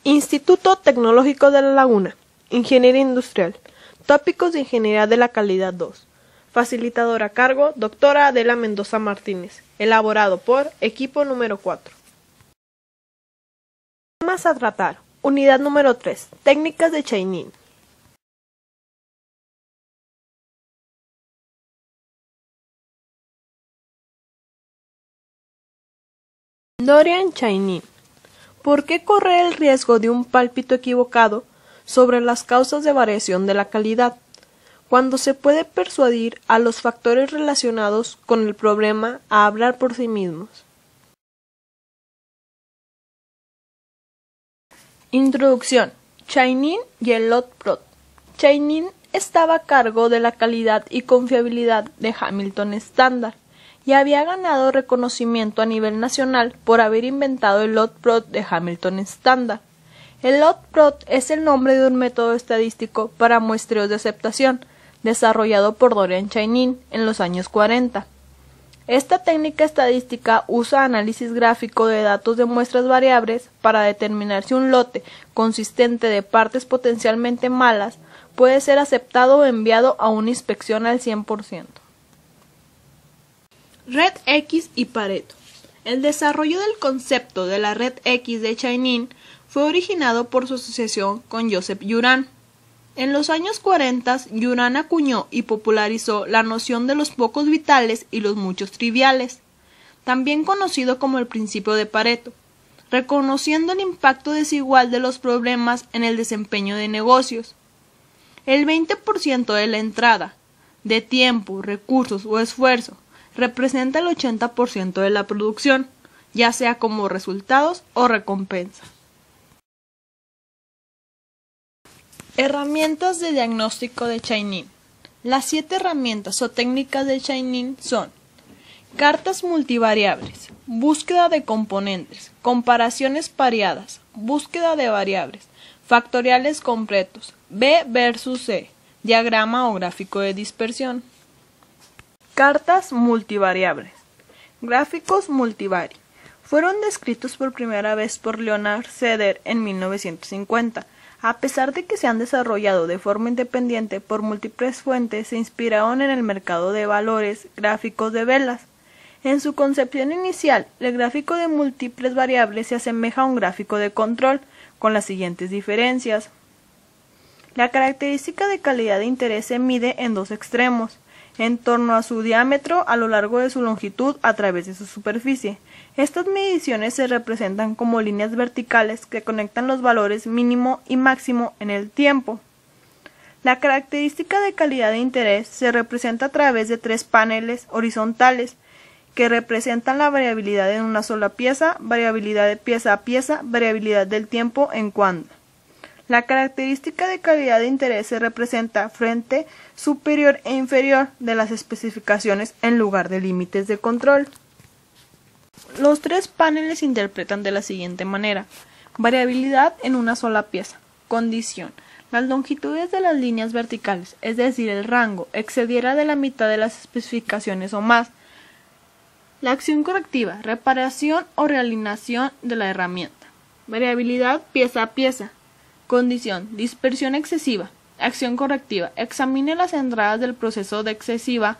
Instituto Tecnológico de La Laguna, Ingeniería Industrial, Tópicos de Ingeniería de la Calidad 2. Facilitadora a cargo, doctora Adela Mendoza Martínez. Elaborado por equipo número 4. Temas a tratar. Unidad número 3. Técnicas de Chainin. Dorian Chainin. ¿Por qué correr el riesgo de un pálpito equivocado sobre las causas de variación de la calidad, cuando se puede persuadir a los factores relacionados con el problema a hablar por sí mismos? Introducción. Chainin y el Lot-Prot. Chainin estaba a cargo de la calidad y confiabilidad de Hamilton Standard y había ganado reconocimiento a nivel nacional por haber inventado el Lot-Prot de Hamilton Standard. El Lot-Prot es el nombre de un método estadístico para muestreos de aceptación, desarrollado por Dorian Chainin en los años 40. Esta técnica estadística usa análisis gráfico de datos de muestras variables para determinar si un lote consistente de partes potencialmente malas puede ser aceptado o enviado a una inspección al 100%. Red X y Pareto. El desarrollo del concepto de la red X de Chainin fue originado por su asociación con Joseph Juran. En los años 40, Juran acuñó y popularizó la noción de los pocos vitales y los muchos triviales, también conocido como el principio de Pareto, reconociendo el impacto desigual de los problemas en el desempeño de negocios. El 20% de la entrada, de tiempo, recursos o esfuerzo, representa el 80% de la producción, ya sea como resultados o recompensa. Herramientas de diagnóstico de Chainin. Las 7 herramientas o técnicas de Chainin son: cartas multivariables, búsqueda de componentes, comparaciones pareadas, búsqueda de variables, factoriales completos, B versus C, diagrama o gráfico de dispersión. Cartas multivariables. Gráficos multivari. Fueron descritos por primera vez por Leonard Seder en 1950. A pesar de que se han desarrollado de forma independiente por múltiples fuentes, se inspiraron en el mercado de valores gráficos de velas. En su concepción inicial, el gráfico de múltiples variables se asemeja a un gráfico de control, con las siguientes diferencias. La característica de calidad de interés se mide en dos extremos, en torno a su diámetro a lo largo de su longitud a través de su superficie. Estas mediciones se representan como líneas verticales que conectan los valores mínimo y máximo en el tiempo. La característica de calidad de interés se representa a través de 3 paneles horizontales que representan la variabilidad en una sola pieza, variabilidad de pieza a pieza, variabilidad del tiempo en cuando. La característica de calidad de interés se representa frente superior e inferior de las especificaciones en lugar de límites de control. Los 3 paneles se interpretan de la siguiente manera. Variabilidad en una sola pieza. Condición. Las longitudes de las líneas verticales, es decir, el rango, excediera de la mitad de las especificaciones o más. La acción correctiva. Reparación o realineación de la herramienta. Variabilidad pieza a pieza. Condición. Dispersión excesiva. Acción correctiva. Examine las entradas del proceso de excesiva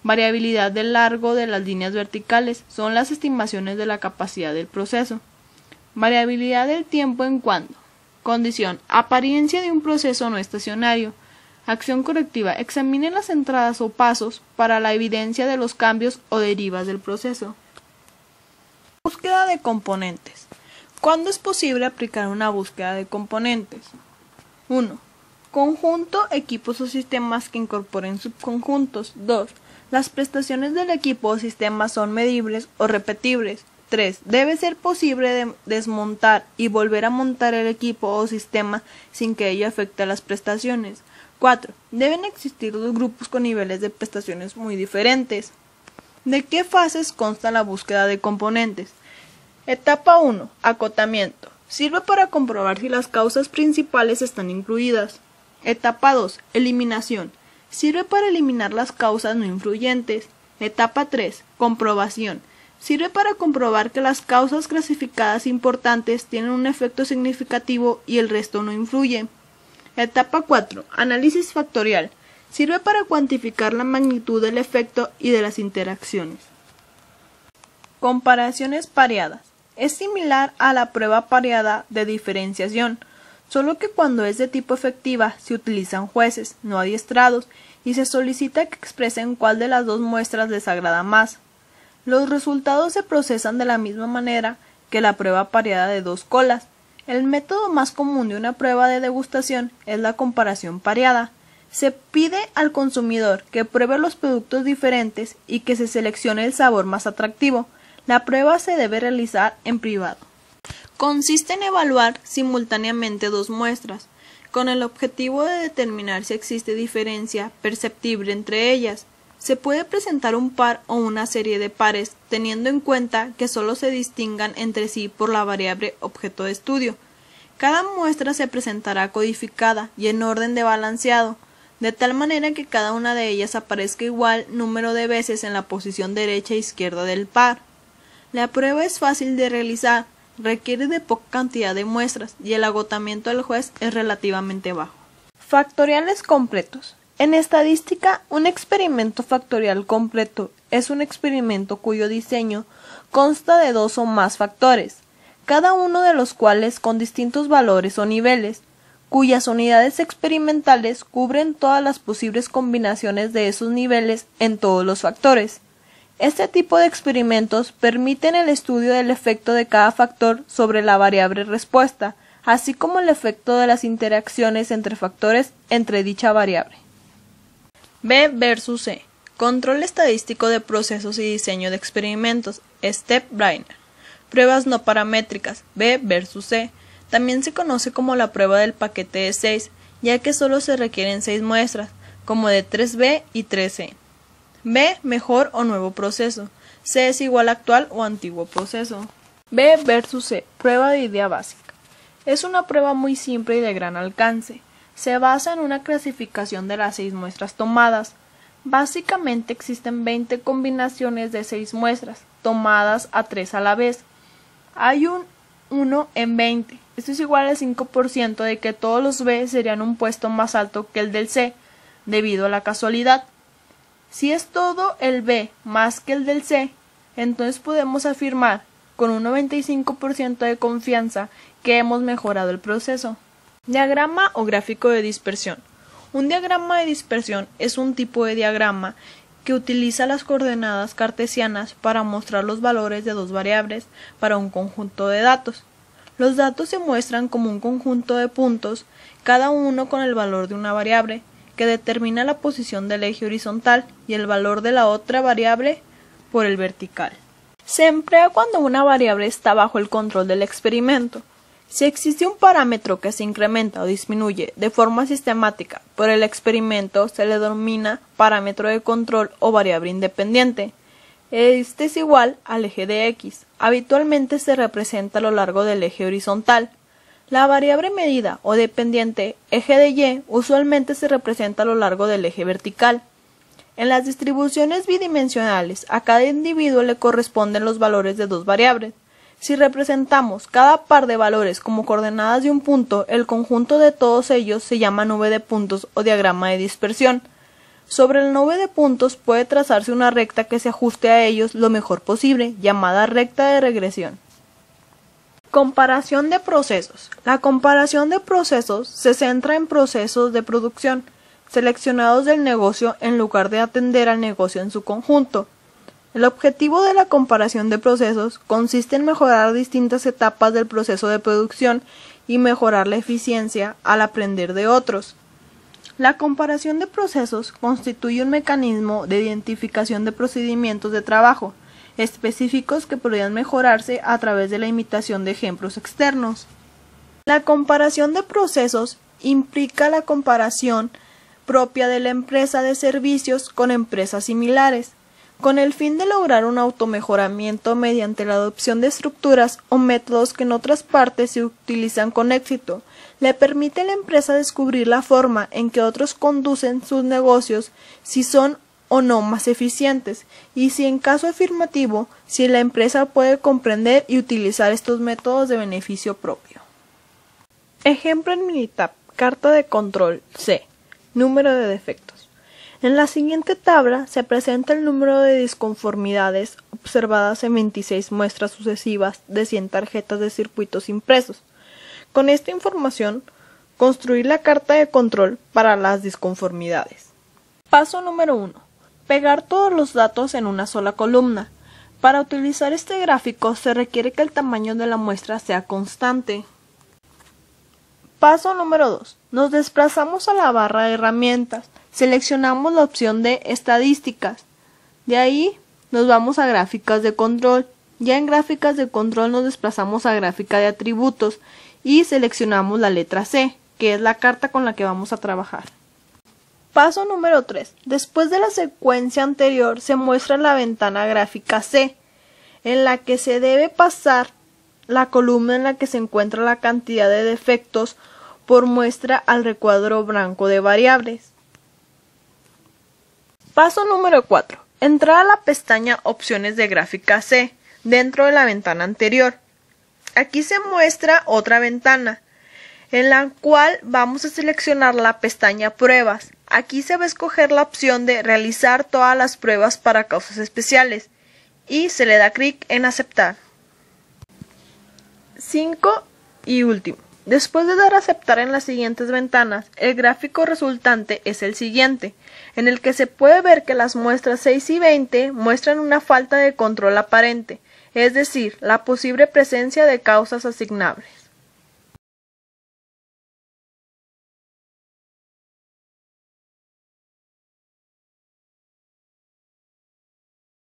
variabilidad del largo de las líneas verticales. Son las estimaciones de la capacidad del proceso. Variabilidad del tiempo en cuando. Condición. Apariencia de un proceso no estacionario. Acción correctiva. Examine las entradas o pasos para la evidencia de los cambios o derivas del proceso. Búsqueda de componentes. ¿Cuándo es posible aplicar una búsqueda de componentes? 1. Conjunto, equipos o sistemas que incorporen subconjuntos. 2. Las prestaciones del equipo o sistema son medibles o repetibles. 3. Debe ser posible desmontar y volver a montar el equipo o sistema sin que ello afecte a las prestaciones. 4. Deben existir 2 grupos con niveles de prestaciones muy diferentes. ¿De qué fases consta la búsqueda de componentes? Etapa 1. Acotamiento. Sirve para comprobar si las causas principales están incluidas. Etapa 2. Eliminación. Sirve para eliminar las causas no influyentes. Etapa 3. Comprobación. Sirve para comprobar que las causas clasificadas importantes tienen un efecto significativo y el resto no influye. Etapa 4. Análisis factorial. Sirve para cuantificar la magnitud del efecto y de las interacciones. Comparaciones pareadas. Es similar a la prueba pareada de diferenciación, solo que cuando es de tipo efectiva se utilizan jueces, no adiestrados, y se solicita que expresen cuál de las dos muestras les agrada más. Los resultados se procesan de la misma manera que la prueba pareada de dos colas. El método más común de una prueba de degustación es la comparación pareada. Se pide al consumidor que pruebe los productos diferentes y que se seleccione el sabor más atractivo. La prueba se debe realizar en privado. Consiste en evaluar simultáneamente dos muestras, con el objetivo de determinar si existe diferencia perceptible entre ellas. Se puede presentar un par o una serie de pares, teniendo en cuenta que solo se distingan entre sí por la variable objeto de estudio. Cada muestra se presentará codificada y en orden de balanceado, de tal manera que cada una de ellas aparezca igual número de veces en la posición derecha e izquierda del par. La prueba es fácil de realizar, requiere de poca cantidad de muestras y el agotamiento del juez es relativamente bajo. Factoriales completos. En estadística, un experimento factorial completo es un experimento cuyo diseño consta de dos o más factores, cada uno de los cuales con distintos valores o niveles, cuyas unidades experimentales cubren todas las posibles combinaciones de esos niveles en todos los factores. Este tipo de experimentos permiten el estudio del efecto de cada factor sobre la variable respuesta, así como el efecto de las interacciones entre factores entre dicha variable. B versus C. Control estadístico de procesos y diseño de experimentos. Step Brainer. Pruebas no paramétricas. B versus C. También se conoce como la prueba del paquete de 6, ya que solo se requieren 6 muestras, como de 3B y 3C. B, mejor o nuevo proceso. C es igual a actual o antiguo proceso. B versus C. Prueba de idea básica. Es una prueba muy simple y de gran alcance. Se basa en una clasificación de las 6 muestras tomadas. Básicamente existen 20 combinaciones de 6 muestras, tomadas a 3 a la vez. Hay un 1 en 20. Esto es igual al 5% de que todos los B serían un puesto más alto que el del C, debido a la casualidad. Si es todo el B más que el del C, entonces podemos afirmar con un 95% de confianza que hemos mejorado el proceso. Diagrama o gráfico de dispersión. Un diagrama de dispersión es un tipo de diagrama que utiliza las coordenadas cartesianas para mostrar los valores de dos variables para un conjunto de datos. Los datos se muestran como un conjunto de puntos, cada uno con el valor de una variable, que determina la posición del eje horizontal y el valor de la otra variable por el vertical. Se emplea cuando una variable está bajo el control del experimento. Si existe un parámetro que se incrementa o disminuye de forma sistemática por el experimento, se le denomina parámetro de control o variable independiente. Este es igual al eje de X. Habitualmente se representa a lo largo del eje horizontal. La variable medida o dependiente, eje de Y, usualmente se representa a lo largo del eje vertical. En las distribuciones bidimensionales, a cada individuo le corresponden los valores de dos variables. Si representamos cada par de valores como coordenadas de un punto, el conjunto de todos ellos se llama nube de puntos o diagrama de dispersión. Sobre el nube de puntos puede trazarse una recta que se ajuste a ellos lo mejor posible, llamada recta de regresión. Comparación de procesos. La comparación de procesos se centra en procesos de producción, seleccionados del negocio en lugar de atender al negocio en su conjunto. El objetivo de la comparación de procesos consiste en mejorar distintas etapas del proceso de producción y mejorar la eficiencia al aprender de otros. La comparación de procesos constituye un mecanismo de identificación de procedimientos de trabajo específicos que podrían mejorarse a través de la imitación de ejemplos externos. La comparación de procesos implica la comparación propia de la empresa de servicios con empresas similares, con el fin de lograr un automejoramiento mediante la adopción de estructuras o métodos que en otras partes se utilizan con éxito. Le permite a la empresa descubrir la forma en que otros conducen sus negocios si son o no más eficientes, y si en caso afirmativo, si la empresa puede comprender y utilizar estos métodos de beneficio propio. Ejemplo en Minitab, carta de control C, número de defectos. En la siguiente tabla se presenta el número de disconformidades observadas en 26 muestras sucesivas de 100 tarjetas de circuitos impresos. Con esta información, construir la carta de control para las disconformidades. Paso número 1. Pegar todos los datos en una sola columna. Para utilizar este gráfico se requiere que el tamaño de la muestra sea constante. Paso número 2. Nos desplazamos a la barra de herramientas. Seleccionamos la opción de estadísticas. De ahí nos vamos a gráficas de control. Ya en gráficas de control nos desplazamos a gráfica de atributos y seleccionamos la letra C, que es la carta con la que vamos a trabajar. Paso número 3. Después de la secuencia anterior se muestra la ventana gráfica C, en la que se debe pasar la columna en la que se encuentra la cantidad de defectos por muestra al recuadro blanco de variables. Paso número 4. Entrar a la pestaña Opciones de gráfica C, dentro de la ventana anterior. Aquí se muestra otra ventana, en la cual vamos a seleccionar la pestaña Pruebas. Aquí se va a escoger la opción de realizar todas las pruebas para causas especiales y se le da clic en aceptar. 5 y último. Después de dar a aceptar en las siguientes ventanas, el gráfico resultante es el siguiente, en el que se puede ver que las muestras 6 y 20 muestran una falta de control aparente, es decir, la posible presencia de causas asignables.